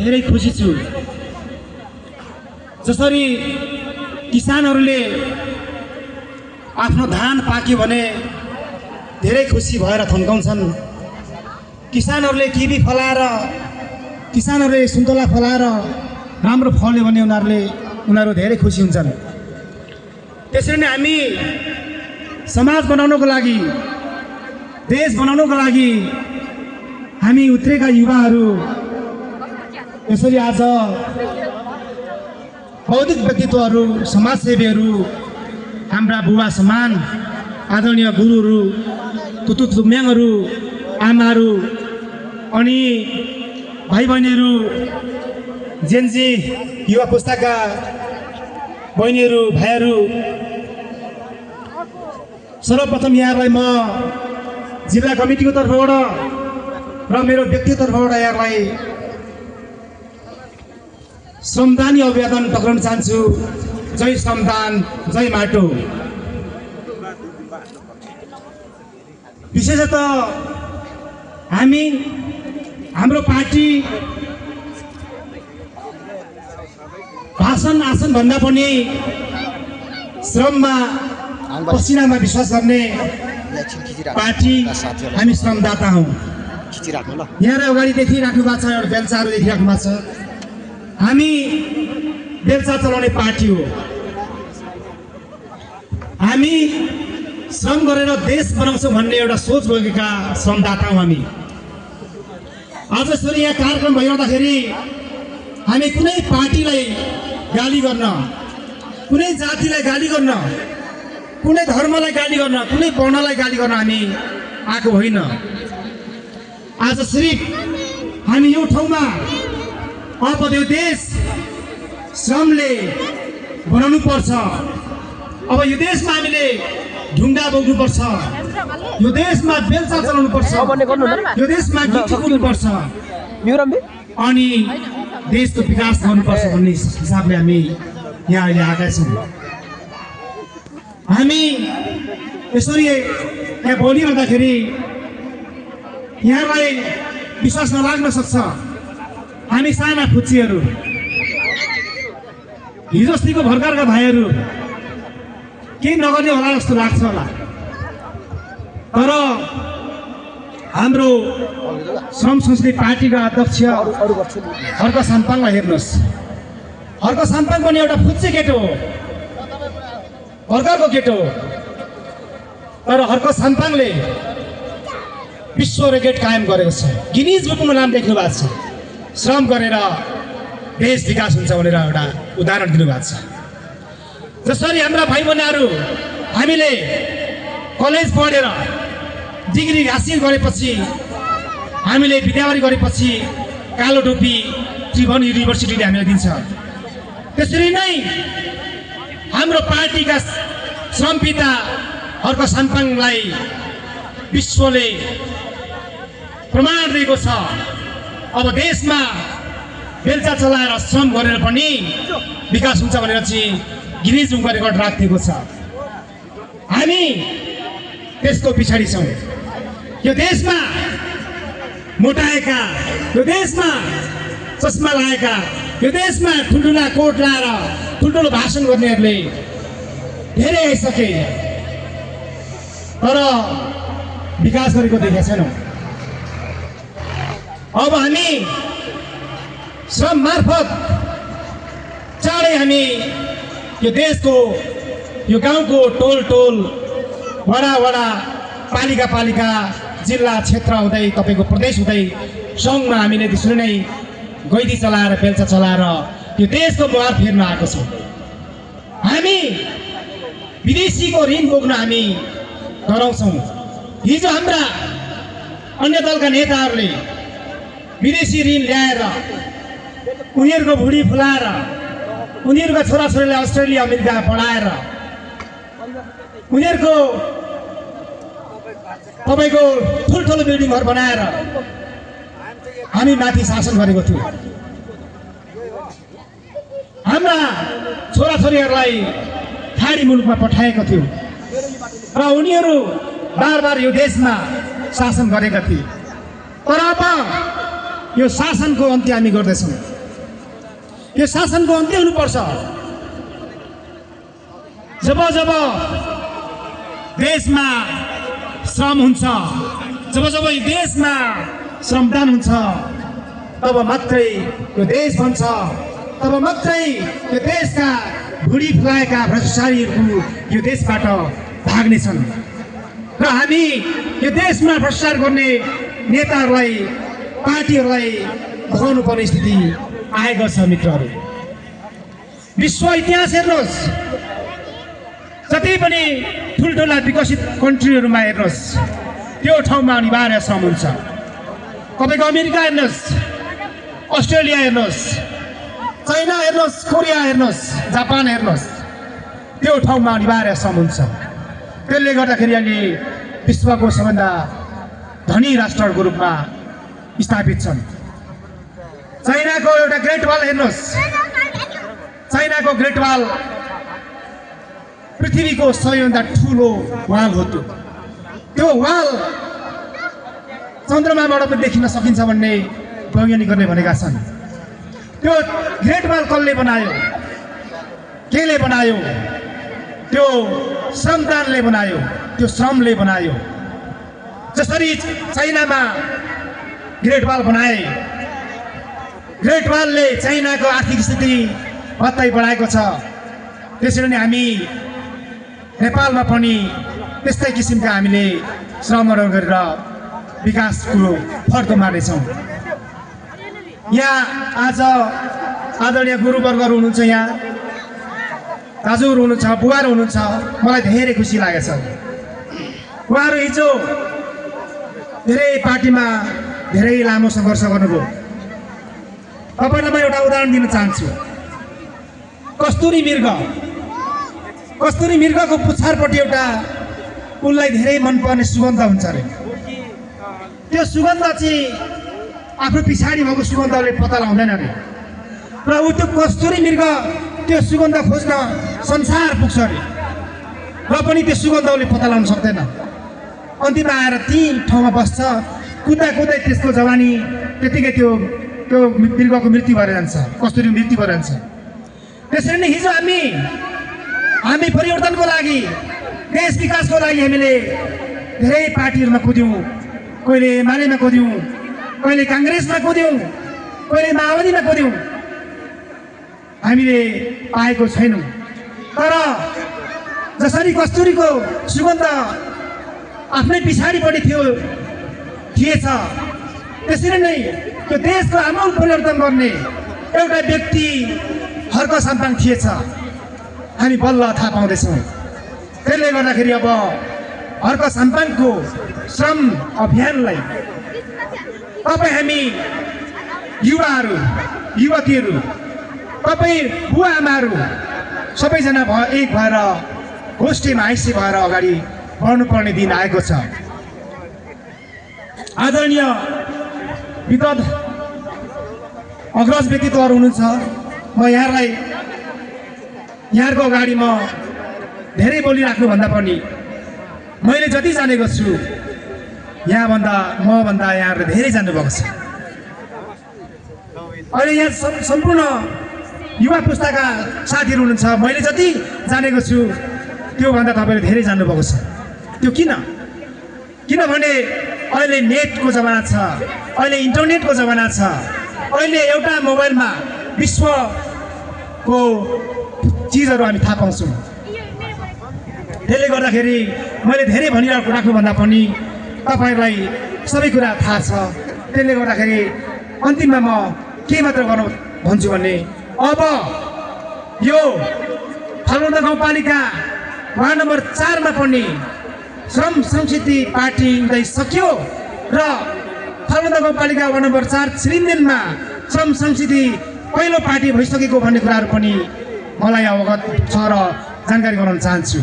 धेरै खुसी छु। जसरी किसानहरूले आफ्नो धान पाक्यो भने धेरै खुसी भएर थन्काउँछन्, किसानहरूले किवी फलाएर, किसानहरूले सुन्तला फलाएर राम्रो फल्यो भने उनीहरू धेरै खुसी हुन्छन्। त्यसरी नै हामी समाज बनाउनको लागि, देश बनाउनको लागि हामी उत्रेका युवाहरू यसरी आज बौद्धिक व्यक्तित्वहरू, समाजसेवीहरू, हाम्रा बुबा समान आदरणीय गुरुहरू, तुतु तुम्याङहरू, आमाहरू अनि भाइ बहिनीहरू, जेनजी युवा पुस्ताका बहिनीहरू, भाइहरू, सर्वप्रथम यहाँलाई म जिल्ला कमिटीको तर्फबाट र मेरो व्यक्तिगत तर्फबाट यहाँलाई श्रमदानी अभिवादन टक्राउन चाहन्छु। जय श्रमदान, जय माटो। विशेषतः हाम्रो पार्टी भाषण आसन भन्दा पनि श्रममा, पसिनामा विश्वास गर्ने पार्टी हामी श्रमदाता हौँ। यहाँ अगाडि देखिराख्नु भएको छ, एउटा बेल्चाहरू देखिराख्नु भएको छ। हामी बेल्चा चलाउने पार्टी हो। हामी श्रम गरेर देश बनाउँछौँ भन्ने एउटा सोच बोकेका श्रमदाता हौँ हामी। आज यसरी यहाँ कार्यक्रम भइरहँदाखेरि हामी कुनै पार्टीलाई गाली गर्न, कुनै जातिलाई गाली गर्न, कुनै धर्मलाई गाली गर्न, कुनै वर्णलाई गाली गर्न हामी आएको होइन। आज सिर्फ हामी यो ठाउँमा अब यो देश श्रमले बनाउनु पर्छ। अब यो देशमा हामीले ढुङ्गा बोक्नु पर्छ, यो देशमा बेल्चा चलाउनु पर्छ, यो देशमा गीत गाउनु पर्छ अनि देशको विकास गर्नुपर्छ भन्ने हिसाबले हामी यहाँ अहिले आएका छौँ। हामी यसरी यहाँ बोलिरहँदाखेरि यहाँलाई विश्वास नलाग्न सक्छ, हामी साना फुच्चीहरू, हिजो अस्तिको भर्खरका भाइहरू केही नगर्ने होला जस्तो लाग्छ होला। तर हाम्रो श्रम संस्कृति पार्टीका अध्यक्ष हर्क साम्पाङलाई हेर्नुहोस्। हर्क साम्पाङ पनि एउटा फुच्चे केटो हो, भर्खरको केटो हो। तर हर्क साम्पाङले विश्व रेकर्ड कायम गरेको छ, गिनिज बुकमा नाम लेख्नु भएको छ। श्रम गरेर देश विकास हुन्छ भनेर एउटा उदाहरण दिनुभएको छ। जसरी हाम्रा भाइ बहिनीहरू हामीले कलेज पढेर डिग्री हासिल गरेपछि, हामीले विद्यावरी गरेपछि कालो टोपी त्रिभुवन युनिभर्सिटीले हामीलाई दिन्छ। त्यसरी नै हाम्रो पार्टीका श्रमपिता हर्क साम्पाङलाई विश्वले प्रमाण दिएको छ। अब देशमा बेल्चा चलाएर श्रम गरेर पनि विकास हुन्छ भनेर चाहिँ गिनिज बुकमा रेकर्ड राखिएको छ। हामी त्यसको पछाडि छौँ। यो देशमा मोटाएका, यो देशमा चस्मा लगाएका, यो देशमा ठुल्ठुला कोट लाएर ठुल्ठुलो भाषण गर्नेहरूले धेरै आइसके, तर विकास गरेको देखेका छैनौँ। अब हामी श्रम मार्फत चाँडै हामी यो देशको, यो गाउँको टोल टोल, वडा वडा, पालिका पालिका, जिल्ला क्षेत्र हुँदै तपाईँको प्रदेश हुँदै सङ्घमा हामीले त्यसरी नै गैदी चलाएर, बेल्चा चलाएर यो देशको मुहार फेर्न आएको छौँ। हामी विदेशीको ऋण बोक्न हामी डराउँछौँ। हिजो हाम्रा अन्य दलका नेताहरूले विदेशी ऋण ल्याएर उनीहरूको भुँडी फुलाएर, उनीहरूका छोराछोरीलाई अस्ट्रेलिया अमेरिका पढाएर, उनीहरूको तपाईँको ठुल्ठुलो बिल्डिङहरू बनाएर हामी माथि शासन गरेको थियौँ। हाम्रा छोराछोरीहरूलाई खाडी मुलुकमा पठाएको थियौँ र उनीहरू बार बार यो देशमा शासन गरेका थिए। तर अब यो शासनको अन्त्य हामी गर्दैछौँ। यो शासनको अन्त्य हुनुपर्छ। जब जब देशमा श्रम हुन्छ, जब जब यो देशमा श्रमदान हुन्छ, तब मात्रै यो देश बन्छ, तब मात्रै यो देशका भुडी फुलाएका भ्रष्टाचारीहरू यो देशबाट भाग्नेछन् र हामी यो देशमा भ्रष्टाचार गर्ने नेताहरूलाई, पार्टीहरूलाई भगाउनु पर्ने स्थिति आएको छ। मित्रहरू, विश्व इतिहास हेर्नुहोस्, जति पनि ठुल्ठुला विकसित कन्ट्रीहरूमा हेर्नुहोस्, त्यो ठाउँमा अनिवार्य श्रम हुन्छ। तपाईँको अमेरिका हेर्नुहोस्, अस्ट्रेलिया हेर्नुहोस्, चाइना हेर्नुहोस्, कोरिया हेर्नुहोस्, जापान हेर्नुहोस्, त्यो ठाउँमा अनिवार्य श्रम हुन्छ। त्यसले गर्दाखेरि अहिले विश्वको सबभन्दा धनी राष्ट्रहरूको रूपमा स्थापित छन्। चाइनाको एउटा ग्रेट वाल हेर्नुहोस्, चाइनाको ग्रेट वाल पृथ्वीको सबैभन्दा ठुलो वाल हो। त्यो वाल चन्द्रमाबाट पनि देखिन सकिन्छ भन्ने वैज्ञानिकहरूले भनेका छन्। त्यो ग्रेट वाल कसले बनायो, केले बनायो? त्यो श्रमदानले बनायो, त्यो श्रमले बनायो। जसरी चाइनामा ग्रेट वाल बनाए, ग्रेट वालले चाइनाको आर्थिक स्थिति भत्तै बढाएको छ, त्यसरी नै हामी नेपालमा पनि त्यस्तै किसिमका हामीले श्रमहरू गरेर विकासको फर्को मार्नेछौँ। यहाँ आज आदरणीय गुरुवर्गहरू हुनुहुन्छ, यहाँ दाजुहरू हुनुहुन्छ, बुवाहरू हुनुहुन्छ, मलाई धेरै खुसी लागेको छ। उहाँहरू हिजो धेरै पार्टीमा धेरै लामो सङ्घर्ष गर्नुभयो। तपाईँलाई म एउटा उदाहरण दिन चाहन्छु। कस्तुरी मृगको पुच्छारपट्टि एउटा उनलाई धेरै मनपर्ने सुगन्ध हुन्छ अरे। त्यो सुगन्ध चाहिँ आफ्नो पछाडि भएको सुगन्धले पत्ता लगाउँदैन अरे, र ऊ त्यो कस्तुरी मृग त्यो सुगन्ध खोज्न संसार पुग्छ अरे, र पनि त्यो सुगन्ध उसले पत्ता लगाउन सक्दैन। अन्तिममा आएर ती ठाउँमा बस्छ, कुद्दा कुद्दै त्यसको जवानी त्यतिकै त्यो मृगको मृत्यु भएर जान्छ, कस्तुरी मृत्यु भएर जान्छ। त्यसरी नै हिजो हामी परिवर्तनको लागि, देश विकासको लागि हामीले धेरै पार्टीहरूमा कुद्यौँ। कहिले एमालेमा कुद्यौँ, कहिले काङ्ग्रेसमा कुद्यौँ, कहिले माओवादीमा कुद्यौँ। हामीले पाएको छैनौँ। तर जसरी कस्तुरीको सुगन्ध आफ्नै पछाडिपट्टि थिएछ, त्यसरी नै त्यो देशको आमूल परिवर्तन गर्ने एउटा व्यक्ति हर्क साम्पाङ थिएछ। हामी बल्ल थाहा पाउँदैछौँ। त्यसले गर्दाखेरि अब हर्क साम्पाङको श्रम अभियानलाई तपाईँ, हामी युवाहरू, युवतीहरू, तपाईँ बुवा आमाहरू सबैजना एक भएर गोष्ठीमा आइसी भएर अगाडि बढ्नुपर्ने दिन आएको छ। आदरणीय विगत अग्रज व्यक्तित्वहरू हुनुहुन्छ, म यहाँहरूको अगाडि म धेरै बोलिराख्नुभन्दा पनि मैले जति जानेको छु मभन्दा यहाँहरूले धेरै जान्नुभएको छ। अहिले यहाँ सम्पूर्ण युवा पुस्ताका साथीहरू हुनुहुन्छ, मैले जति जानेको छु त्योभन्दा तपाईँले धेरै जान्नुभएको छ। त्यो किनभने अहिले नेटको जमाना छ, अहिले इन्टरनेटको जमाना छ, अहिले एउटा मोबाइलमा विश्वको चिजहरू हामी थाहा पाउँछौँ। त्यसले गर्दाखेरि मैले धेरै भनिराख्नुभन्दा पनि तपाईँहरूलाई सबै कुरा थाहा छ। त्यसले गर्दाखेरि अन्तिममा म के मात्र गर्नु भन्छु भने, अब यो फालुवादा गाउँपालिका वार्ड नम्बर 4 मा पनि श्रम संस्कृति पार्टी सक्यो र फालुवादा गाउँपालिका वार्ड नम्बर 4 श्रीन्देनमा श्रम संस्कृति पहिलो पार्टी भइसकेको भन्ने कुराहरू पनि मलाई अवगत छ र जानकारी गराउन चाहन्छु।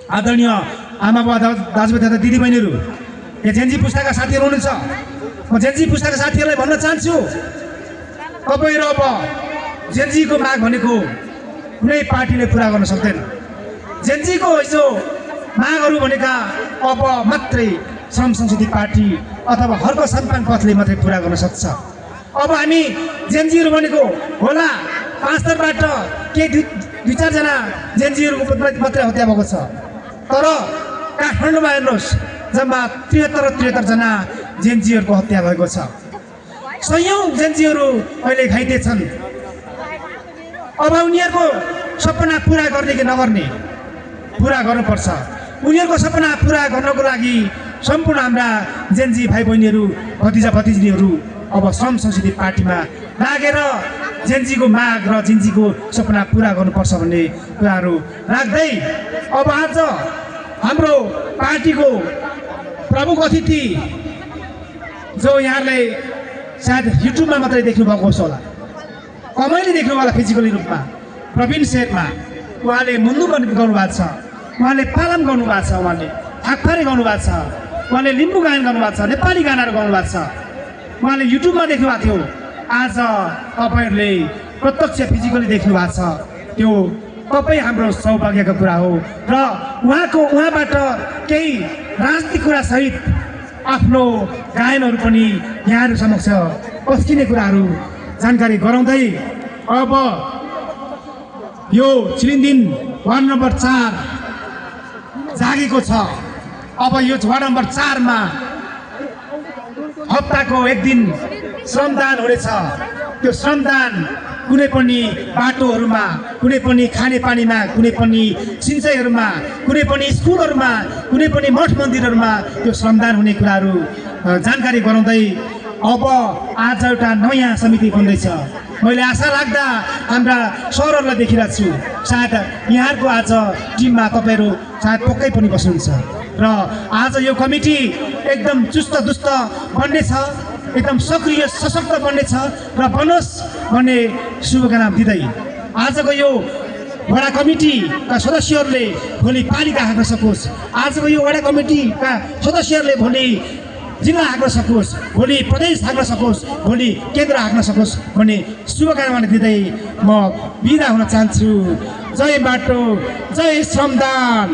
आदरणीय आमा बुवा, दाजुभाइ तथा दिदीबहिनीहरू, यहाँ जेन्जी पुस्ताका साथीहरू हुनुहुन्छ, म जेन्जी पुस्ताका साथीहरूलाई भन्न चाहन्छु, तपाईँहरू अब जेन्जीको माग भनेको कुनै पार्टीले पुरा गर्न सक्दैन। जेन्जीको हिजो मागहरू भनेका अब मात्रै श्रम संस्कृति पार्टी अथवा हर्क साम्पाङ पथले मात्रै पुरा गर्न सक्छ। अब हामी जेनजीहरू बनेको होला पाँचतर्फबाट केही दुई चारजना जेनजीहरूको मात्रै हत्या भएको छ। तर काठमाडौँमा हेर्नुहोस् जम्मा 73 जना जेनजीहरूको हत्या भएको छ। सयौं जेनजीहरू अहिले घाइते छन्। अब उनीहरूको सपना पुरा गर्ने कि नगर्ने पुरा गर्नुपर्छ। उनीहरूको सपना पुरा गर्नको लागि सम्पूर्ण हाम्रा जेनजी भाइ बहिनीहरू भतिजा भतिजीहरू अब श्रम संस्कृति पार्टीमा लागेर जेनजीको माग र जेनजीको सपना पुरा गर्नुपर्छ भन्ने कुराहरू राख्दै अब आज हाम्रो पार्टीको प्रमुख अतिथि जो यहाँले सायद युट्युबमा मात्रै देख्नु भएको होस् होला, कमैले देख्नु होला फिजिकली रूपमा, प्रवीण शेर्मा। उहाँले मुन्दु गर्नुभएको छ, उहाँले पालम गर्नुभएको छ, उहाँले थाकफारे गर्नुभएको छ, उहाँले लिम्बू गायन गर्नुभएको छ, नेपाली गानाहरू गाउनुभएको छ। उहाँले युट्युबमा देख्नु भएको थियो। आज तपाईँहरूले प्रत्यक्ष फिजिकली देख्नु भएको छ। त्यो तपाईँ हाम्रो सौभाग्यको कुरा हो र उहाँबाट केही राजनीतिक कुरा सहित आफ्नो गायनहरू पनि यहाँहरू समक्ष पस्किने कुराहरू जानकारी गराउँदै अब यो छिलिङदिन वार्ड नम्बर 4 जागेको छ। अब यो वार्ड नम्बर 4 मा हप्ताको एक दिन श्रमदान हुनेछ। त्यो श्रमदान कुनै पनि बाटोहरूमा, कुनै पनि खानेपानीमा, कुनै पनि सिँचाइहरूमा, कुनै पनि स्कुलहरूमा, कुनै पनि मठ मन्दिरहरूमा त्यो श्रमदान हुने कुराहरू जानकारी गराउँदै अब आज एउटा नयाँ समिति बन्दैछ। मैले आशा लाग्दा हाम्रा सरहरूलाई देखिरहेको छु, सायद यहाँहरूको आज टिममा तपाईँहरू सायद पक्कै पनि बस्नुहुन्छ र आज यो कमिटी एकदम चुस्त दुस्त बन्नेछ, एकदम सक्रिय सशक्त बन्नेछ र बनोस् भन्ने शुभकामना दिँदै आजको यो वडा कमिटीका सदस्यहरूले भोलि पालिका हाक्न सकोस्, आजको यो वडा कमिटीका सदस्यहरूले भोलि जिल्ला हाक्न सकोस्, भोलि प्रदेश हाक्न सकोस्, भोलि केन्द्र हाक्न सकोस् भन्ने शुभकामना दिँदै म बिदा हुन चाहन्छु। जय बाटो, जय श्रमदान।